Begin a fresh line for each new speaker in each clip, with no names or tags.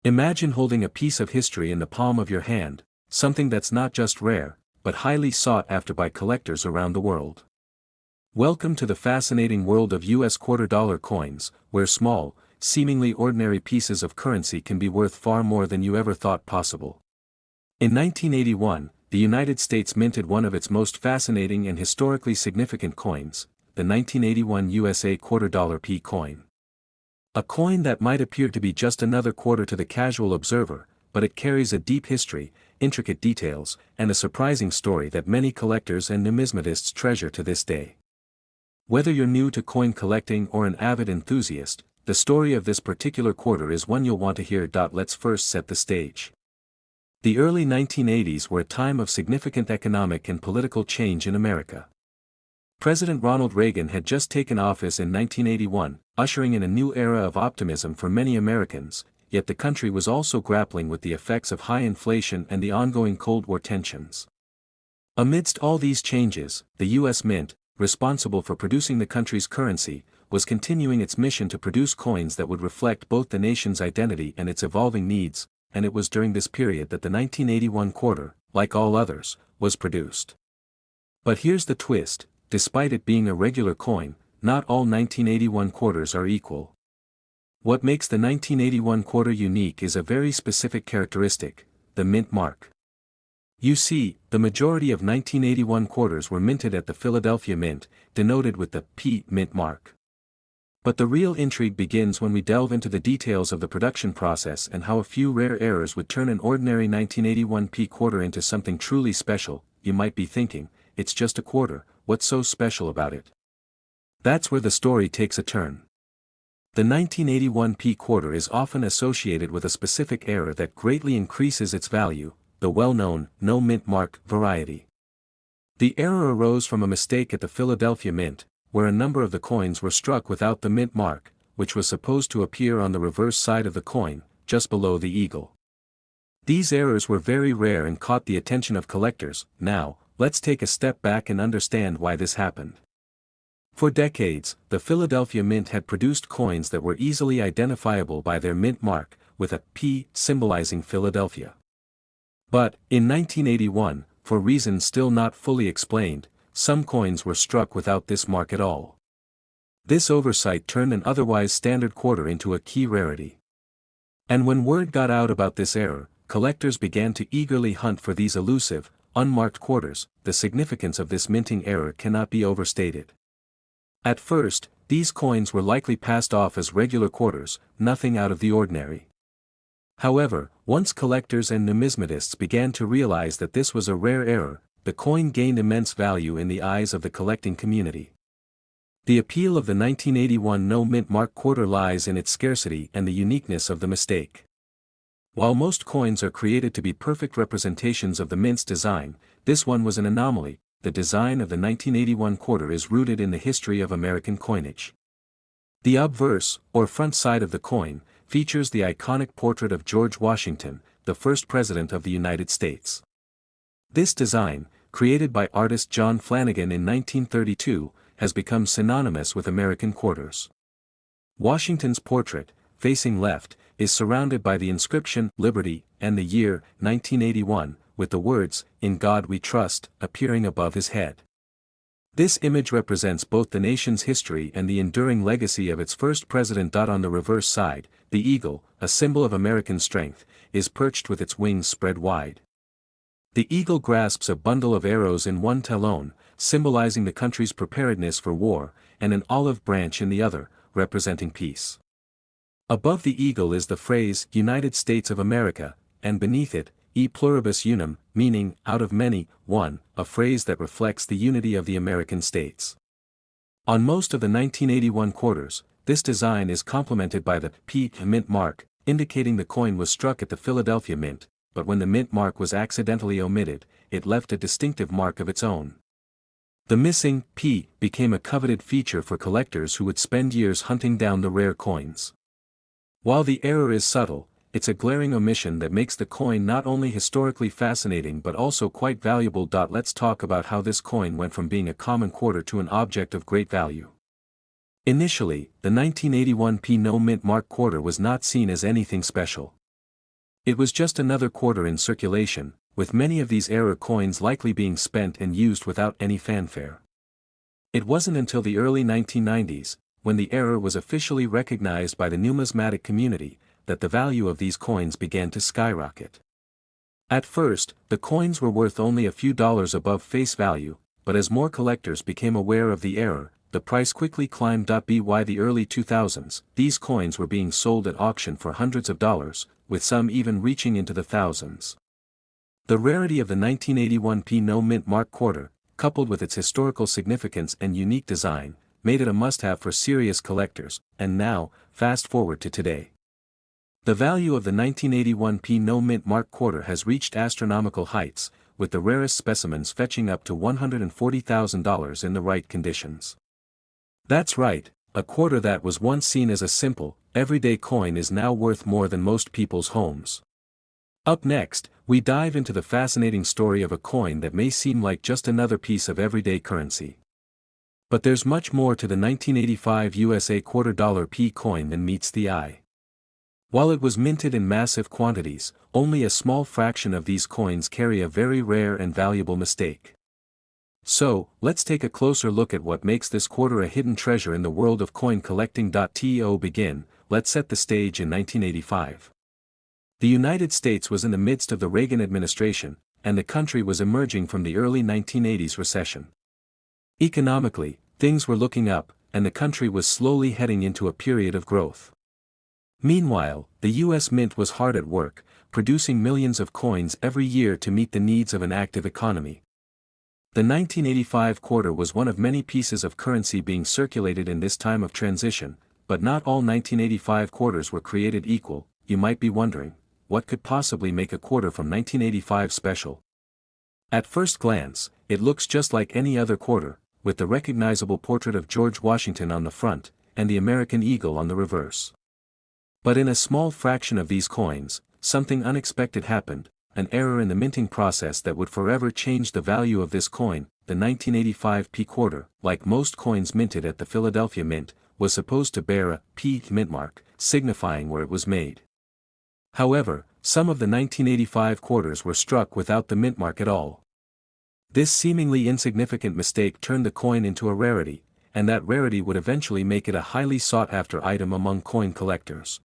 Imagine holding a piece of history in the palm of your hand, something that's not just rare, but highly sought after by collectors around the world. Welcome to the fascinating world of US quarter-dollar coins, where small, seemingly ordinary pieces of currency can be worth far more than you ever thought possible. In 1981, the United States minted one of its most fascinating and historically significant coins, the 1981 USA quarter-dollar P coin. A coin that might appear to be just another quarter to the casual observer, but it carries a deep history, intricate details, and a surprising story that many collectors and numismatists treasure to this day. Whether you're new to coin collecting or an avid enthusiast, the story of this particular quarter is one you'll want to hear. Let's first set the stage. The early 1980s were a time of significant economic and political change in America. President Ronald Reagan had just taken office in 1981, ushering in a new era of optimism for many Americans, yet the country was also grappling with the effects of high inflation and the ongoing Cold War tensions. Amidst all these changes, the U.S. Mint, responsible for producing the country's currency, was continuing its mission to produce coins that would reflect both the nation's identity and its evolving needs, and it was during this period that the 1981 quarter, like all others, was produced. But here's the twist. Despite it being a regular coin, not all 1981 quarters are equal. What makes the 1981 quarter unique is a very specific characteristic, the mint mark. You see, the majority of 1981 quarters were minted at the Philadelphia Mint, denoted with the P mint mark. But the real intrigue begins when we delve into the details of the production process and how a few rare errors would turn an ordinary 1981 P quarter into something truly special. You might be thinking, it's just a quarter, what's so special about it? That's where the story takes a turn. The 1981 P quarter is often associated with a specific error that greatly increases its value, the well-known no mint mark variety. The error arose from a mistake at the Philadelphia Mint, where a number of the coins were struck without the mint mark, which was supposed to appear on the reverse side of the coin, just below the eagle. These errors were very rare and caught the attention of collectors. Now, let's take a step back and understand why this happened. For decades, the Philadelphia Mint had produced coins that were easily identifiable by their mint mark, with a P symbolizing Philadelphia. But, in 1981, for reasons still not fully explained, some coins were struck without this mark at all. This oversight turned an otherwise standard quarter into a key rarity. And when word got out about this error, collectors began to eagerly hunt for these elusive, unmarked quarters. The significance of this minting error cannot be overstated. At first, these coins were likely passed off as regular quarters, nothing out of the ordinary. However, once collectors and numismatists began to realize that this was a rare error, the coin gained immense value in the eyes of the collecting community. The appeal of the 1981 no mint mark quarter lies in its scarcity and the uniqueness of the mistake. While most coins are created to be perfect representations of the mint's design, this one was an anomaly. The design of the 1981 quarter is rooted in the history of American coinage. The obverse, or front side of the coin, features the iconic portrait of George Washington, the first president of the United States. This design, created by artist John Flanagan in 1932, has become synonymous with American quarters. Washington's portrait, facing left, is surrounded by the inscription Liberty and the year 1981, with the words "In God We Trust" appearing above his head. This image represents both the nation's history and the enduring legacy of its first president. On the reverse side, the eagle, a symbol of American strength, is perched with its wings spread wide. The eagle grasps a bundle of arrows in one talon, symbolizing the country's preparedness for war, and an olive branch in the other, representing peace. Above the eagle is the phrase United States of America, and beneath it, E pluribus unum, meaning, out of many, one, a phrase that reflects the unity of the American states. On most of the 1981 quarters, this design is complemented by the P mint mark, indicating the coin was struck at the Philadelphia Mint, but when the mint mark was accidentally omitted, it left a distinctive mark of its own. The missing P became a coveted feature for collectors who would spend years hunting down the rare coins. While the error is subtle, it's a glaring omission that makes the coin not only historically fascinating but also quite valuable. Let's talk about how this coin went from being a common quarter to an object of great value. Initially, the 1981 P no mint mark quarter was not seen as anything special. It was just another quarter in circulation, with many of these era coins likely being spent and used without any fanfare. It wasn't until the early 1990s, when the era was officially recognized by the numismatic community, that the value of these coins began to skyrocket. At first, the coins were worth only a few dollars above face value, but as more collectors became aware of the error, the price quickly climbed. By the early 2000s, these coins were being sold at auction for hundreds of dollars, with some even reaching into the thousands. The rarity of the 1981 P no mint mark quarter, coupled with its historical significance and unique design, made it a must-have for serious collectors, and now, fast forward to today. The value of the 1981 P no mint mark quarter has reached astronomical heights, with the rarest specimens fetching up to $140,000 in the right conditions. That's right, a quarter that was once seen as a simple, everyday coin is now worth more than most people's homes. Up next, we dive into the fascinating story of a coin that may seem like just another piece of everyday currency. But there's much more to the 1985 USA $quarter P coin than meets the eye. While it was minted in massive quantities, only a small fraction of these coins carry a very rare and valuable mistake. So, let's take a closer look at what makes this quarter a hidden treasure in the world of coin collecting. To begin, let's set the stage in 1985. The United States was in the midst of the Reagan administration, and the country was emerging from the early 1980s recession. Economically, things were looking up, and the country was slowly heading into a period of growth. Meanwhile, the U.S. Mint was hard at work, producing millions of coins every year to meet the needs of an active economy. The 1985 quarter was one of many pieces of currency being circulated in this time of transition, but not all 1985 quarters were created equal. You might be wondering, what could possibly make a quarter from 1985 special? At first glance, it looks just like any other quarter, with the recognizable portrait of George Washington on the front, and the American eagle on the reverse. But in a small fraction of these coins, something unexpected happened, an error in the minting process that would forever change the value of this coin. The 1985 P quarter, like most coins minted at the Philadelphia Mint, was supposed to bear a P mint mark, signifying where it was made. However, some of the 1985 quarters were struck without the mint mark at all. This seemingly insignificant mistake turned the coin into a rarity, and that rarity would eventually make it a highly sought-after item among coin collectors.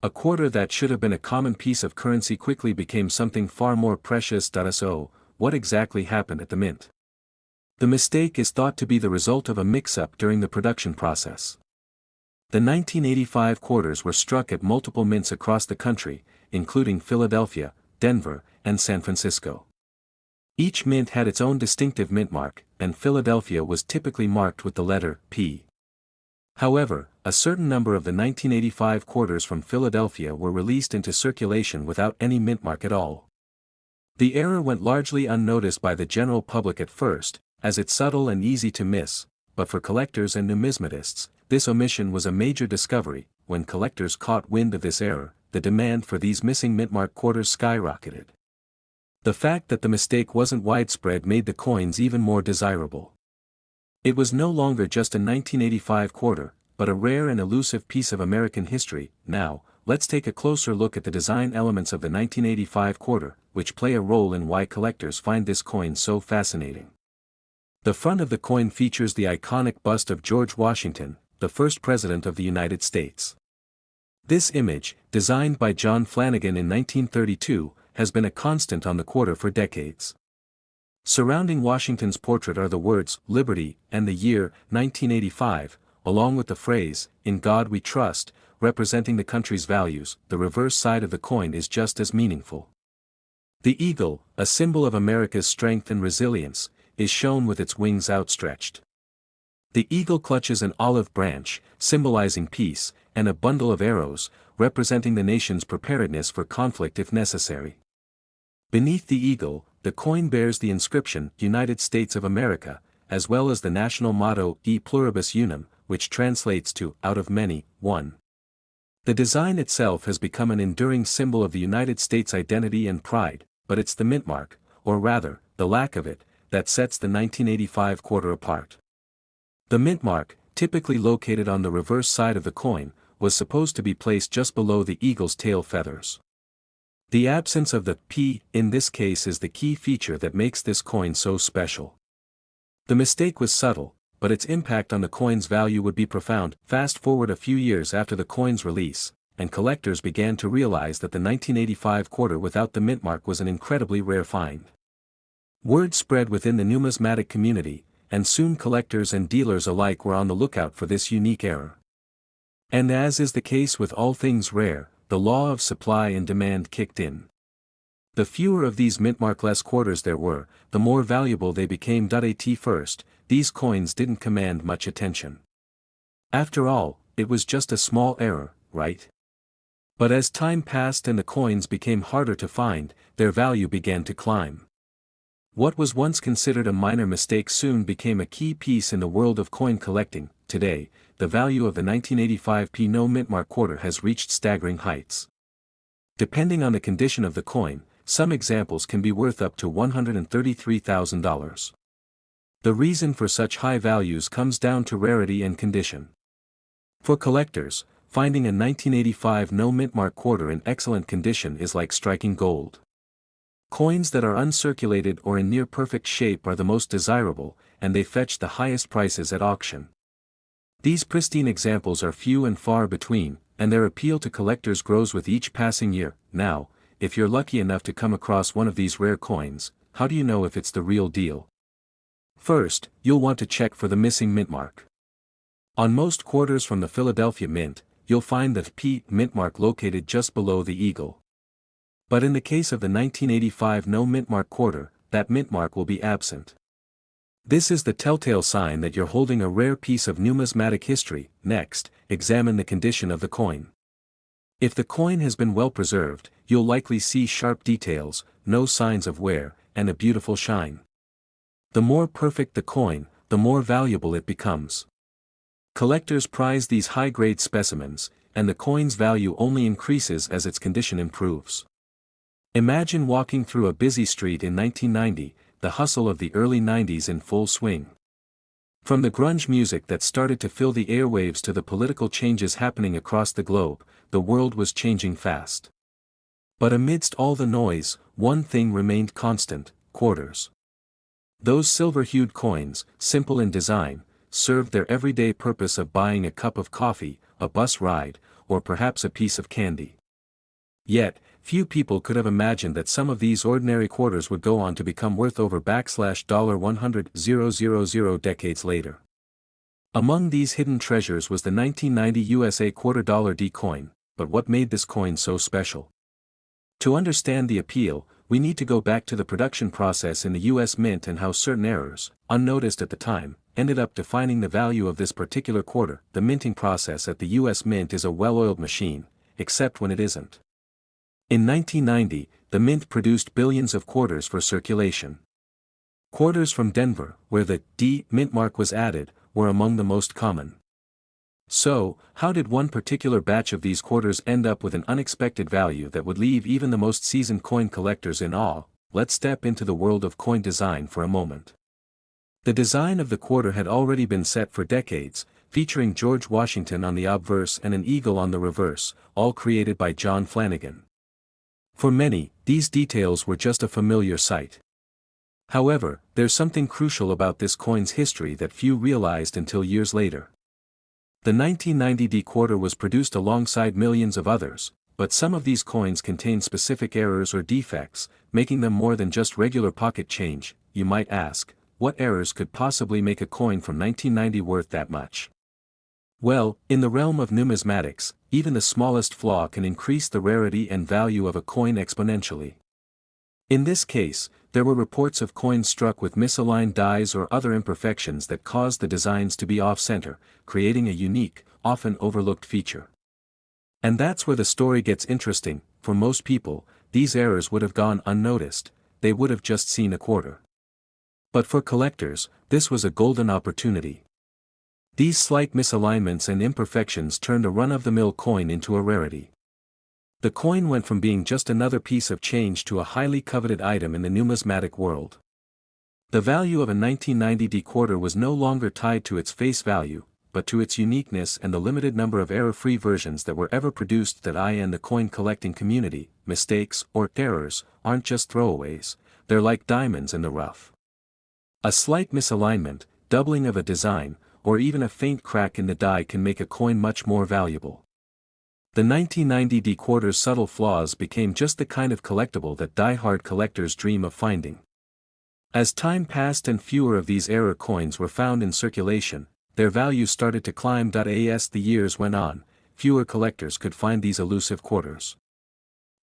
A quarter that should have been a common piece of currency quickly became something far more precious. So, what exactly happened at the mint? The mistake is thought to be the result of a mix-up during the production process. The 1985 quarters were struck at multiple mints across the country, including Philadelphia, Denver, and San Francisco. Each mint had its own distinctive mint mark, and Philadelphia was typically marked with the letter P. However, a certain number of the 1985 quarters from Philadelphia were released into circulation without any mint mark at all. The error went largely unnoticed by the general public at first, as it's subtle and easy to miss, but for collectors and numismatists, this omission was a major discovery. When collectors caught wind of this error, the demand for these missing mint mark quarters skyrocketed. The fact that the mistake wasn't widespread made the coins even more desirable. It was no longer just a 1985 quarter, but a rare and elusive piece of American history. Now, let's take a closer look at the design elements of the 1985 quarter, which play a role in why collectors find this coin so fascinating. The front of the coin features the iconic bust of George Washington, the first President of the United States. This image, designed by John Flanagan in 1932, has been a constant on the quarter for decades. Surrounding Washington's portrait are the words, Liberty, and the year, 1985, along with the phrase, In God We Trust, representing the country's values. The reverse side of the coin is just as meaningful. The eagle, a symbol of America's strength and resilience, is shown with its wings outstretched. The eagle clutches an olive branch, symbolizing peace, and a bundle of arrows, representing the nation's preparedness for conflict if necessary. Beneath the eagle, the coin bears the inscription, United States of America, as well as the national motto, E pluribus unum, which translates to, out of many, one. The design itself has become an enduring symbol of the United States' identity and pride, but it's the mint mark, or rather, the lack of it, that sets the 1985 quarter apart. The mint mark, typically located on the reverse side of the coin, was supposed to be placed just below the eagle's tail feathers. The absence of the P in this case is the key feature that makes this coin so special. The mistake was subtle, but its impact on the coin's value would be profound. Fast forward a few years after the coin's release, and collectors began to realize that the 1985 quarter without the mint mark was an incredibly rare find. Word spread within the numismatic community, and soon collectors and dealers alike were on the lookout for this unique error. And as is the case with all things rare, the law of supply and demand kicked in. The fewer of these mintmarkless quarters there were, the more valuable they became. At first, these coins didn't command much attention. After all, it was just a small error, right? But as time passed and the coins became harder to find, their value began to climb. What was once considered a minor mistake soon became a key piece in the world of coin collecting. Today, the value of the 1985 P no mintmark quarter has reached staggering heights. Depending on the condition of the coin, some examples can be worth up to $133,000. The reason for such high values comes down to rarity and condition. For collectors, finding a 1985 no mintmark quarter in excellent condition is like striking gold. Coins that are uncirculated or in near-perfect shape are the most desirable, and they fetch the highest prices at auction. These pristine examples are few and far between, and their appeal to collectors grows with each passing year. Now, if you're lucky enough to come across one of these rare coins, how do you know if it's the real deal? First, you'll want to check for the missing mint mark. On most quarters from the Philadelphia Mint, you'll find the P mint mark located just below the eagle. But in the case of the 1985 no mintmark quarter, that mint mark will be absent. This is the telltale sign that you're holding a rare piece of numismatic history. Next, examine the condition of the coin. If the coin has been well preserved, you'll likely see sharp details, no signs of wear, and a beautiful shine. The more perfect the coin, the more valuable it becomes. Collectors prize these high-grade specimens, and the coin's value only increases as its condition improves. Imagine walking through a busy street in 1990, the hustle of the early 90s in full swing. From the grunge music that started to fill the airwaves to the political changes happening across the globe, the world was changing fast. But amidst all the noise, one thing remained constant: quarters. Those silver-hued coins, simple in design, served their everyday purpose of buying a cup of coffee, a bus ride, or perhaps a piece of candy. Yet, few people could have imagined that some of these ordinary quarters would go on to become worth over $100,000 decades later. Among these hidden treasures was the 1990 USA $quarter D coin, but what made this coin so special? To understand the appeal, we need to go back to the production process in the US Mint and how certain errors, unnoticed at the time, ended up defining the value of this particular quarter. The minting process at the US Mint is a well-oiled machine, except when it isn't. In 1990, the Mint produced billions of quarters for circulation. Quarters from Denver, where the D mint mark was added, were among the most common. So, how did one particular batch of these quarters end up with an unexpected value that would leave even the most seasoned coin collectors in awe? Let's step into the world of coin design for a moment. The design of the quarter had already been set for decades, featuring George Washington on the obverse and an eagle on the reverse, all created by John Flanagan. For many, these details were just a familiar sight. However, there's something crucial about this coin's history that few realized until years later. The 1990 D quarter was produced alongside millions of others, but some of these coins contain specific errors or defects, making them more than just regular pocket change. You might ask, what errors could possibly make a coin from 1990 worth that much? Well, in the realm of numismatics, even the smallest flaw can increase the rarity and value of a coin exponentially. In this case, there were reports of coins struck with misaligned dies or other imperfections that caused the designs to be off-center, creating a unique, often overlooked feature. And that's where the story gets interesting. For most people, these errors would have gone unnoticed, they would have just seen a quarter. But for collectors, this was a golden opportunity. These slight misalignments and imperfections turned a run-of-the-mill coin into a rarity. The coin went from being just another piece of change to a highly coveted item in the numismatic world. The value of a 1990 D quarter was no longer tied to its face value, but to its uniqueness and the limited number of error-free versions that were ever produced. That I and the coin collecting community, mistakes or errors aren't just throwaways, they're like diamonds in the rough. A slight misalignment, doubling of a design, or even a faint crack in the die can make a coin much more valuable. The 1990 D-quarter's subtle flaws became just the kind of collectible that die-hard collectors dream of finding. As time passed and fewer of these error coins were found in circulation, their value started to climb. As the years went on, fewer collectors could find these elusive quarters.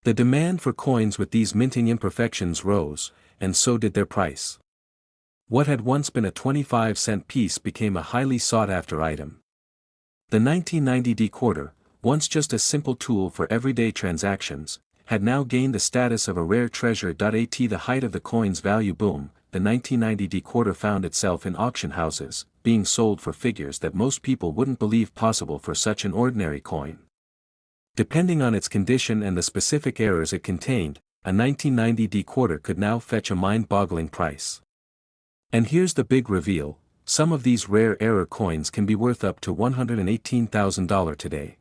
The demand for coins with these minting imperfections rose, and so did their price. What had once been a 25-cent piece became a highly sought-after item. The 1990 D-quarter, once just a simple tool for everyday transactions, had now gained the status of a rare treasure. At the height of the coin's value boom, the 1990 D-quarter found itself in auction houses, being sold for figures that most people wouldn't believe possible for such an ordinary coin. Depending on its condition and the specific errors it contained, a 1990 D-quarter could now fetch a mind-boggling price. And here's the big reveal: some of these rare error coins can be worth up to $118,000 today.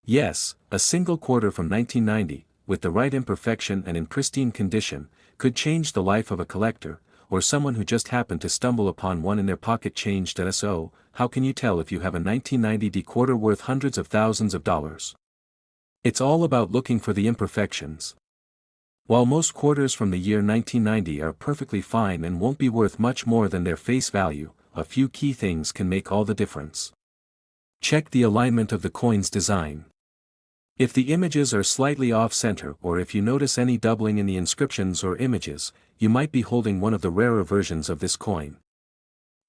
Yes, a single quarter from 1990, with the right imperfection and in pristine condition, could change the life of a collector, or someone who just happened to stumble upon one in their pocket. Change. So, how can you tell if you have a 1990 D-quarter worth hundreds of thousands of dollars? It's all about looking for the imperfections. While most quarters from the year 1990 are perfectly fine and won't be worth much more than their face value, a few key things can make all the difference. Check the alignment of the coin's design. If the images are slightly off-center, or if you notice any doubling in the inscriptions or images, you might be holding one of the rarer versions of this coin.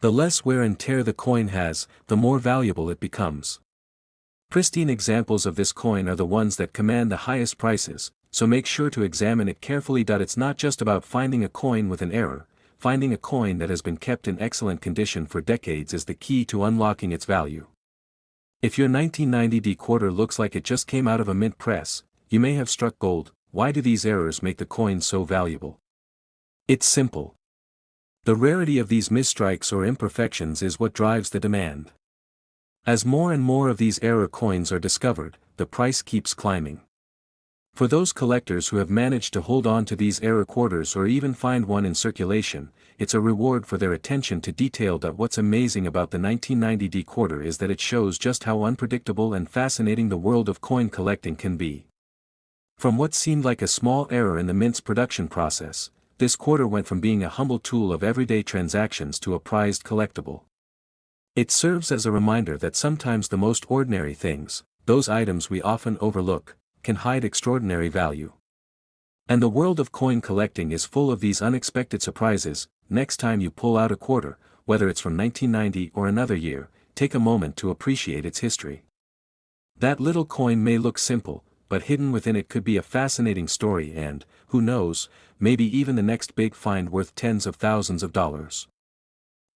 The less wear and tear the coin has, the more valuable it becomes. Pristine examples of this coin are the ones that command the highest prices, so make sure to examine it carefully. It's not just about finding a coin with an error. Finding a coin that has been kept in excellent condition for decades is the key to unlocking its value. If your 1990 D-quarter looks like it just came out of a mint press, you may have struck gold. Why do these errors make the coin so valuable? It's simple. The rarity of these misstrikes or imperfections is what drives the demand. As more and more of these error coins are discovered, the price keeps climbing. For those collectors who have managed to hold on to these error quarters or even find one in circulation, it's a reward for their attention to detail. What's amazing about the 1990 D-quarter is that it shows just how unpredictable and fascinating the world of coin collecting can be. From what seemed like a small error in the mint's production process, this quarter went from being a humble tool of everyday transactions to a prized collectible. It serves as a reminder that sometimes the most ordinary things, those items we often overlook, can hide extraordinary value. And the world of coin collecting is full of these unexpected surprises. Next time you pull out a quarter, whether it's from 1990 or another year, take a moment to appreciate its history. That little coin may look simple, but hidden within it could be a fascinating story and, who knows, maybe even the next big find worth tens of thousands of dollars.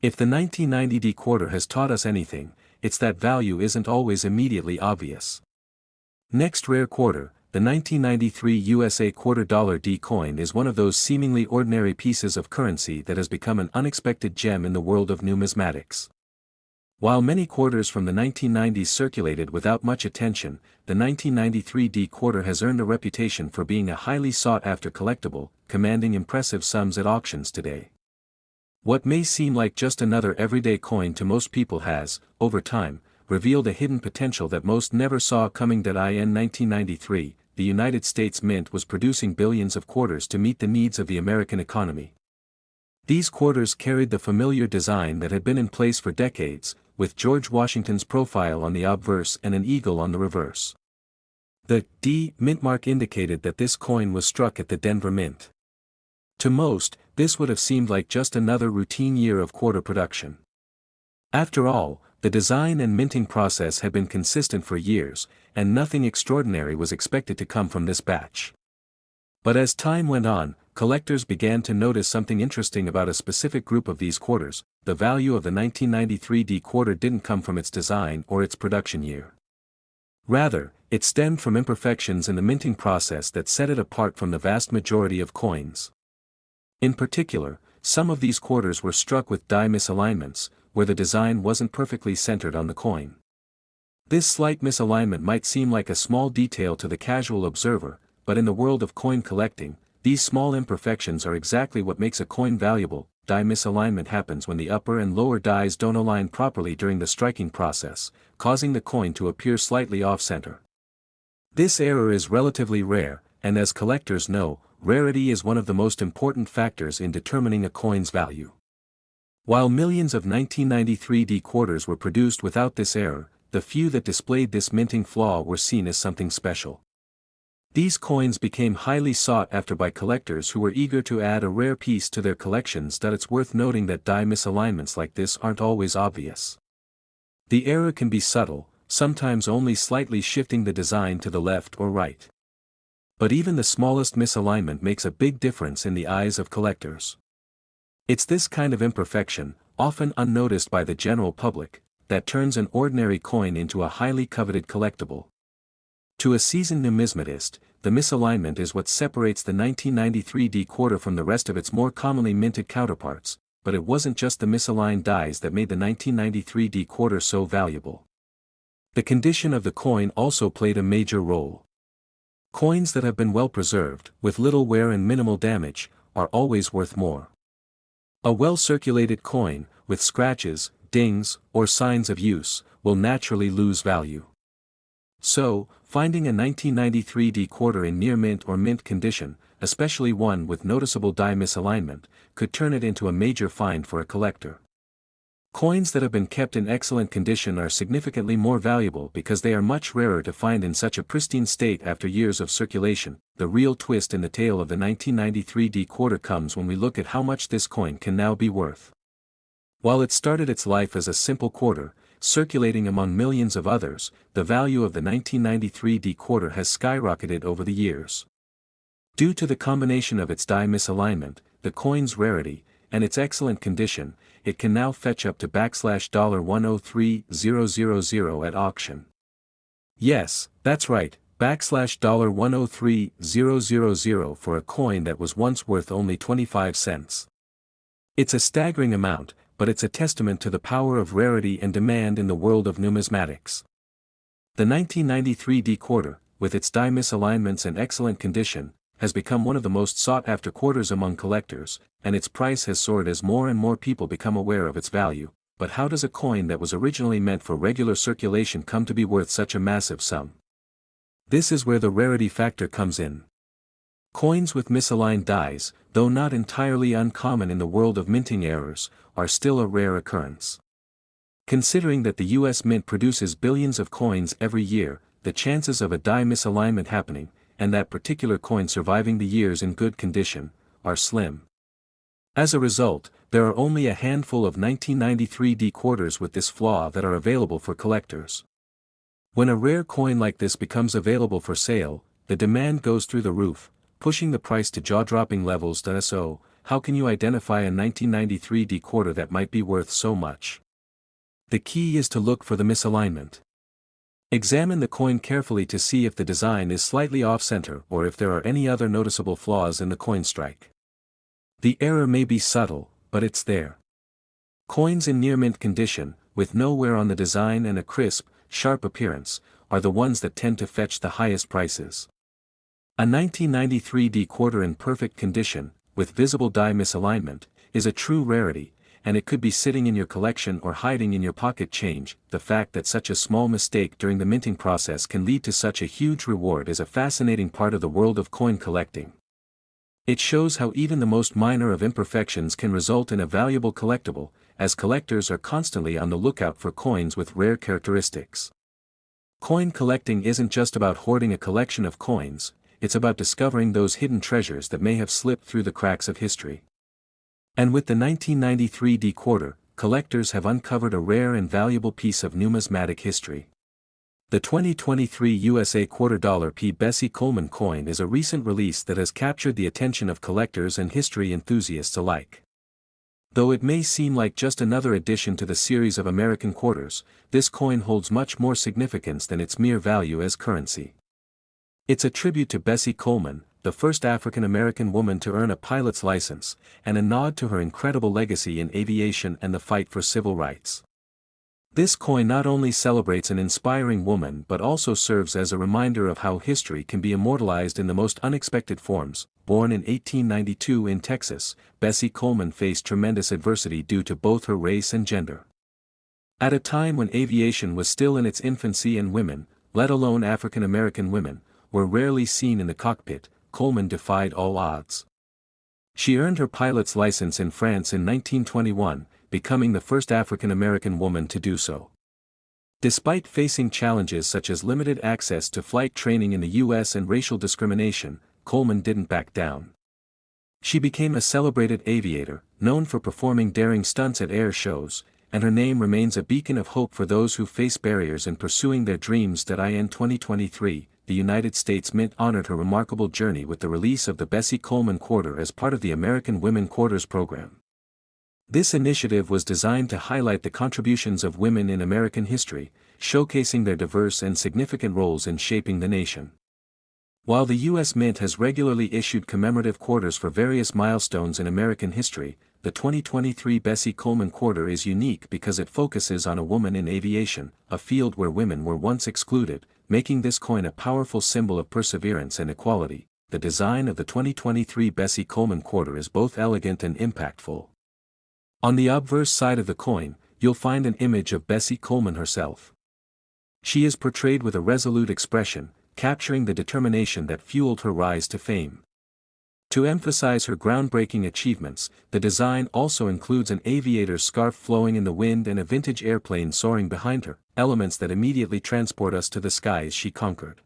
If the 1990 D-quarter has taught us anything, it's that value isn't always immediately obvious. Next rare quarter, the 1993 USA $quarter D coin is one of those seemingly ordinary pieces of currency that has become an unexpected gem in the world of numismatics. While many quarters from the 1990s circulated without much attention, the 1993 D-quarter has earned a reputation for being a highly sought-after collectible, commanding impressive sums at auctions today. What may seem like just another everyday coin to most people has, over time, revealed a hidden potential that most never saw coming. In 1993, the United States Mint was producing billions of quarters to meet the needs of the American economy. These quarters carried the familiar design that had been in place for decades, with George Washington's profile on the obverse and an eagle on the reverse. The D mint mark indicated that this coin was struck at the Denver Mint. To most, this would have seemed like just another routine year of quarter production. After all, the design and minting process had been consistent for years, and nothing extraordinary was expected to come from this batch. But as time went on, collectors began to notice something interesting about a specific group of these quarters. The value of the 1993 D-quarter didn't come from its design or its production year. Rather, it stemmed from imperfections in the minting process that set it apart from the vast majority of coins. In particular, some of these quarters were struck with die misalignments, where the design wasn't perfectly centered on the coin. This slight misalignment might seem like a small detail to the casual observer, but in the world of coin collecting, these small imperfections are exactly what makes a coin valuable. Die misalignment happens when the upper and lower dies don't align properly during the striking process, causing the coin to appear slightly off-center. This error is relatively rare, and as collectors know, rarity is one of the most important factors in determining a coin's value. While millions of 1993 D quarters were produced without this error, the few that displayed this minting flaw were seen as something special. These coins became highly sought after by collectors who were eager to add a rare piece to their collections. It's worth noting that die misalignments like this aren't always obvious. The error can be subtle, sometimes only slightly shifting the design to the left or right. But even the smallest misalignment makes a big difference in the eyes of collectors. It's this kind of imperfection, often unnoticed by the general public, that turns an ordinary coin into a highly coveted collectible. To a seasoned numismatist, the misalignment is what separates the 1993 D quarter from the rest of its more commonly minted counterparts, but it wasn't just the misaligned dies that made the 1993 D quarter so valuable. The condition of the coin also played a major role. Coins that have been well preserved, with little wear and minimal damage, are always worth more. A well-circulated coin, with scratches, dings, or signs of use, will naturally lose value. So, finding a 1993 D quarter in near mint or mint condition, especially one with noticeable die misalignment, could turn it into a major find for a collector. Coins that have been kept in excellent condition are significantly more valuable because they are much rarer to find in such a pristine state after years of circulation. The real twist in the tale of the 1993 D quarter comes when we look at how much this coin can now be worth. While it started its life as a simple quarter, circulating among millions of others, the value of the 1993 D quarter has skyrocketed over the years. Due to the combination of its die misalignment, the coin's rarity, and its excellent condition, it can now fetch up to $103,000 at auction. Yes, that's right, $103,000 for a coin that was once worth only 25 cents. It's a staggering amount, but it's a testament to the power of rarity and demand in the world of numismatics. The 1993 D quarter, with its die misalignments and excellent condition, has become one of the most sought-after quarters among collectors, and its price has soared as more and more people become aware of its value. But how does a coin that was originally meant for regular circulation come to be worth such a massive sum? This is where the rarity factor comes in. Coins with misaligned dies, though not entirely uncommon in the world of minting errors, are still a rare occurrence. Considering that the US Mint produces billions of coins every year, the chances of a die misalignment happening, and that particular coin surviving the years in good condition, are slim. As a result, there are only a handful of 1993 D quarters with this flaw that are available for collectors. When a rare coin like this becomes available for sale, the demand goes through the roof, pushing the price to jaw-dropping levels. So, how can you identify a 1993 D quarter that might be worth so much? The key is to look for the misalignment. Examine the coin carefully to see if the design is slightly off-center or if there are any other noticeable flaws in the coin strike. The error may be subtle, but it's there. Coins in near-mint condition, with no wear on the design and a crisp, sharp appearance, are the ones that tend to fetch the highest prices. A 1993 D quarter in perfect condition, with visible die misalignment, is a true rarity, and it could be sitting in your collection or hiding in your pocket change. The fact that such a small mistake during the minting process can lead to such a huge reward is a fascinating part of the world of coin collecting. It shows how even the most minor of imperfections can result in a valuable collectible, as collectors are constantly on the lookout for coins with rare characteristics. Coin collecting isn't just about hoarding a collection of coins, it's about discovering those hidden treasures that may have slipped through the cracks of history. And with the 1993 D quarter, collectors have uncovered a rare and valuable piece of numismatic history. The 2023 USA $quarter P. Bessie Coleman coin is a recent release that has captured the attention of collectors and history enthusiasts alike. Though it may seem like just another addition to the series of American quarters, this coin holds much more significance than its mere value as currency. It's a tribute to Bessie Coleman, the first African-American woman to earn a pilot's license, and a nod to her incredible legacy in aviation and the fight for civil rights. This coin not only celebrates an inspiring woman but also serves as a reminder of how history can be immortalized in the most unexpected forms. Born in 1892 in Texas, Bessie Coleman faced tremendous adversity due to both her race and gender. At a time when aviation was still in its infancy and women, let alone African American women, were rarely seen in the cockpit, Coleman defied all odds. She earned her pilot's license in France in 1921, becoming the first African American woman to do so. Despite facing challenges such as limited access to flight training in the U.S. and racial discrimination, Coleman didn't back down. She became a celebrated aviator, known for performing daring stunts at air shows, and her name remains a beacon of hope for those who face barriers in pursuing their dreams. In 2023, the United States Mint honored her remarkable journey with the release of the Bessie Coleman Quarter as part of the American Women Quarters program. This initiative was designed to highlight the contributions of women in American history, showcasing their diverse and significant roles in shaping the nation. While the U.S. Mint has regularly issued commemorative quarters for various milestones in American history, the 2023 Bessie Coleman Quarter is unique because it focuses on a woman in aviation, a field where women were once excluded, making this coin a powerful symbol of perseverance and equality. The design of the 2023 Bessie Coleman Quarter is both elegant and impactful. On the obverse side of the coin, you'll find an image of Bessie Coleman herself. She is portrayed with a resolute expression, capturing the determination that fueled her rise to fame. To emphasize her groundbreaking achievements, the design also includes an aviator's scarf flowing in the wind and a vintage airplane soaring behind her, elements that immediately transport us to the skies she conquered.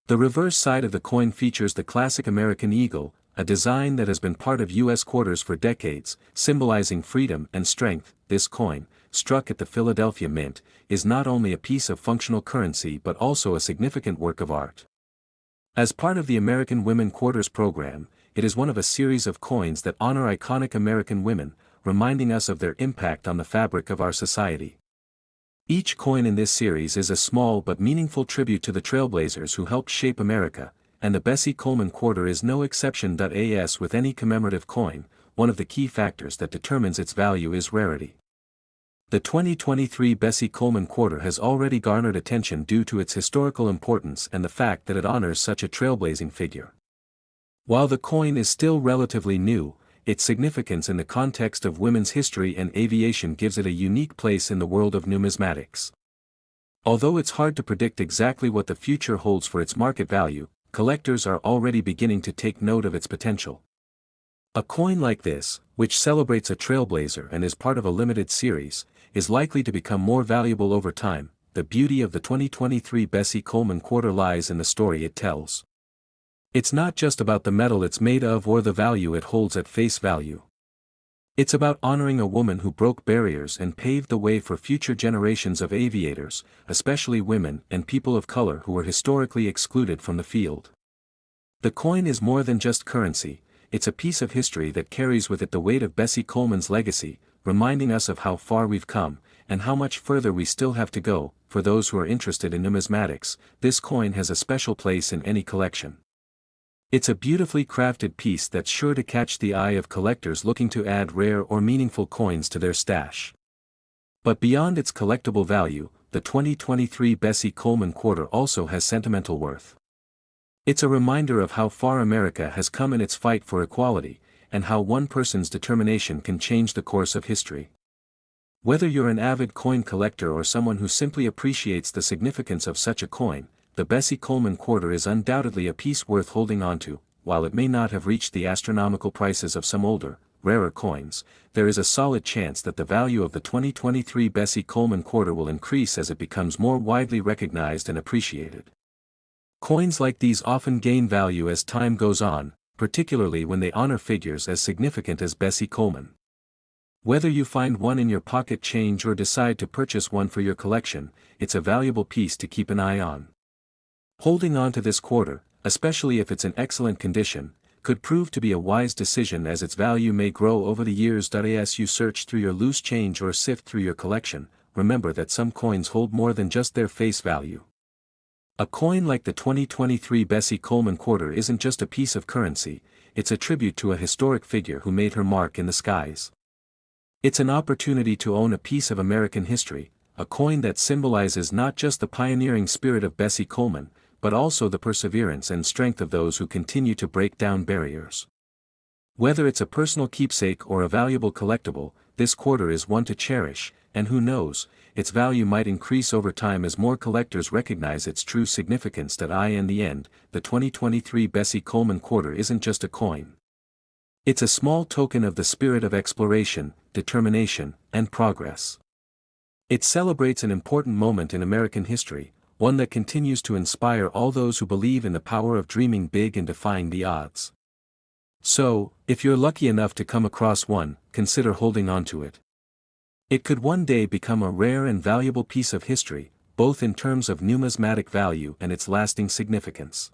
The reverse side of the coin features the classic American eagle, a design that has been part of U.S. quarters for decades, symbolizing freedom and strength. This coin, struck at the Philadelphia Mint, is not only a piece of functional currency but also a significant work of art. As part of the American Women Quarters program, it is one of a series of coins that honor iconic American women, reminding us of their impact on the fabric of our society. Each coin in this series is a small but meaningful tribute to the trailblazers who helped shape America, and the Bessie Coleman Quarter is no exception. As with any commemorative coin, one of the key factors that determines its value is rarity. The 2023 Bessie Coleman Quarter has already garnered attention due to its historical importance and the fact that it honors such a trailblazing figure. While the coin is still relatively new, its significance in the context of women's history and aviation gives it a unique place in the world of numismatics. Although it's hard to predict exactly what the future holds for its market value, collectors are already beginning to take note of its potential. A coin like this, which celebrates a trailblazer and is part of a limited series, is likely to become more valuable over time. The beauty of the 2023 Bessie Coleman Quarter lies in the story it tells. It's not just about the metal it's made of or the value it holds at face value. It's about honoring a woman who broke barriers and paved the way for future generations of aviators, especially women and people of color who were historically excluded from the field. The coin is more than just currency, it's a piece of history that carries with it the weight of Bessie Coleman's legacy, reminding us of how far we've come, and how much further we still have to go. For those who are interested in numismatics, this coin has a special place in any collection. It's a beautifully crafted piece that's sure to catch the eye of collectors looking to add rare or meaningful coins to their stash. But beyond its collectible value, the 2023 Bessie Coleman Quarter also has sentimental worth. It's a reminder of how far America has come in its fight for equality, and how one person's determination can change the course of history. Whether you're an avid coin collector or someone who simply appreciates the significance of such a coin, the Bessie Coleman Quarter is undoubtedly a piece worth holding onto. While it may not have reached the astronomical prices of some older, rarer coins, there is a solid chance that the value of the 2023 Bessie Coleman Quarter will increase as it becomes more widely recognized and appreciated. Coins like these often gain value as time goes on, particularly when they honor figures as significant as Bessie Coleman. Whether you find one in your pocket change or decide to purchase one for your collection, it's a valuable piece to keep an eye on. Holding on to this quarter, especially if it's in excellent condition, could prove to be a wise decision as its value may grow over the years. As you search through your loose change or sift through your collection, remember that some coins hold more than just their face value. A coin like the 2023 Bessie Coleman quarter isn't just a piece of currency, it's a tribute to a historic figure who made her mark in the skies. It's an opportunity to own a piece of American history, a coin that symbolizes not just the pioneering spirit of Bessie Coleman, but also the perseverance and strength of those who continue to break down barriers. Whether it's a personal keepsake or a valuable collectible, this quarter is one to cherish, and who knows, its value might increase over time as more collectors recognize its true significance. In the end, the 2023 Bessie Coleman quarter isn't just a coin. It's a small token of the spirit of exploration, determination, and progress. It celebrates an important moment in American history, one that continues to inspire all those who believe in the power of dreaming big and defying the odds. So, if you're lucky enough to come across one, consider holding on to it. It could one day become a rare and valuable piece of history, both in terms of numismatic value and its lasting significance.